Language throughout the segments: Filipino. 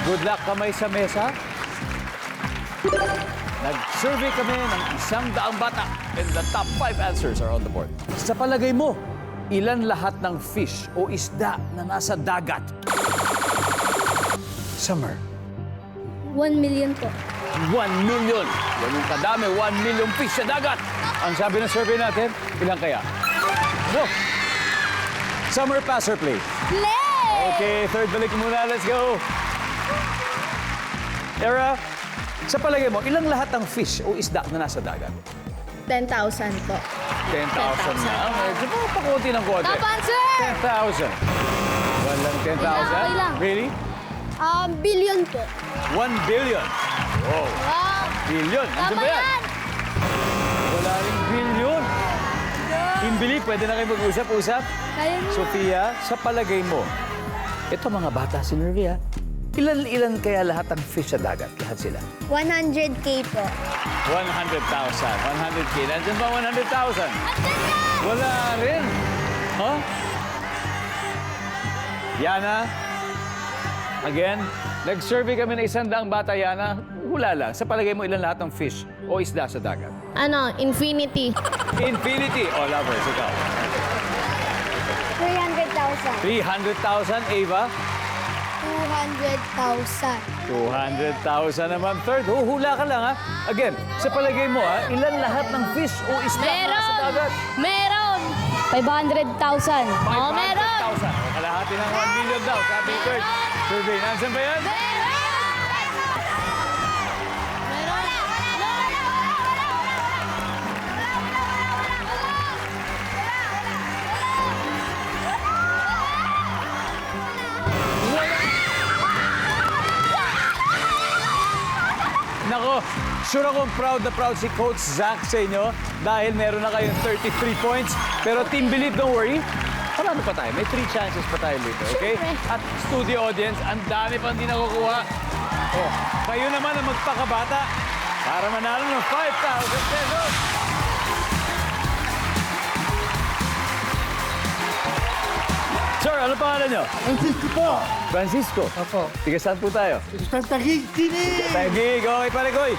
Good luck kamay sa mesa. Nag-survey kami ng 100 bata and the top 5 answers are on the board. Sa palagay mo, ilan lahat ng fish o isda na nasa dagat? Summer. 1 million po. 1 million. Yan yung kadami, 1 million fish sa dagat. Ang sabi ng survey natin, ilan kaya? Go! Summer, pass or play? Play! Okay, third balik muna. Let's go. Era, sa palagay mo, ilang lahat ng fish o isda na nasa dagat? 10,000 po. 10,000 na. Medyo pa konti ng konti. Top answer! 10,000. Walang 10,000? Okay lang. Really? Billion po. 1 billion. Wow. Wow! Billion. Nandiyan Tama ba yan? yan! Wala ring billion. Kimbili, pwede na kayo mag-usap-usap? Kaya mo. Sofia, sa palagay mo, ito mga bata si Nervia, ilan kaya lahat ng fish sa dagat? Lahat sila? 100K po. 100,000. 100K. Nandiyan ba 100,000? Wala rin. Huh? Yana, again, nag-survey kami ng 100 bata, Yana. Hula lang. Sa palagay mo, ilan lahat ng fish o isda sa dagat? Infinity. Infinity. Oh, lovers, ikaw. 300,000. 300,000, Ava. 200,000. 200,000 naman. Third, hula ka lang, ha? Again, sa palagay mo, ha? Ilan lahat ng fish o isda na sa dagat? Meron! 500,000. Oh, meron! 500,000. Kalahati ng 1 million daw. Sabi ni Third. Survey, nandiyan ba yan? Nako, sure akong proud na proud si Coach Zach sa inyo dahil meron na kayong 33 points. Pero Team Believe, don't worry. Marami pa tayo. May 3 chances pa tayo dito, okay? Siyempre. At studio audience, ang dami pang di nakukuha. Oh, kayo naman ang magpakabata para manalo ng 5,000 pesos. Sir, ano pangalan nyo? Francisco po. Francisco. Opo. Tiga saan po tayo? Isang Taguig, Tini. Tagig, okay pare koy.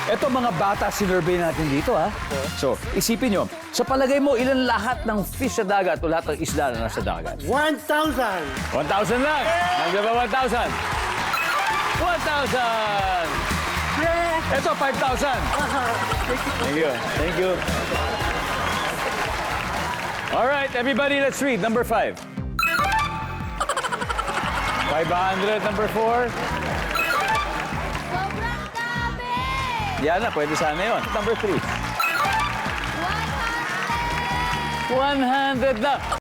Ito mga bata, sinurvey natin dito, ha? So, isipin nyo, sa palagay mo, ilan lahat ng fish sa dagat o lahat ng isda na nasa dagat? 1,000. 1,000 lang! Nandiyan ba 1,000? 1,000! Ito, 5,000! Thank you, thank you. All right, everybody, let's read. Number 5. 500, number 4. Sobrang dami! Yan na, pwede sana yun. Number 3. 100 na.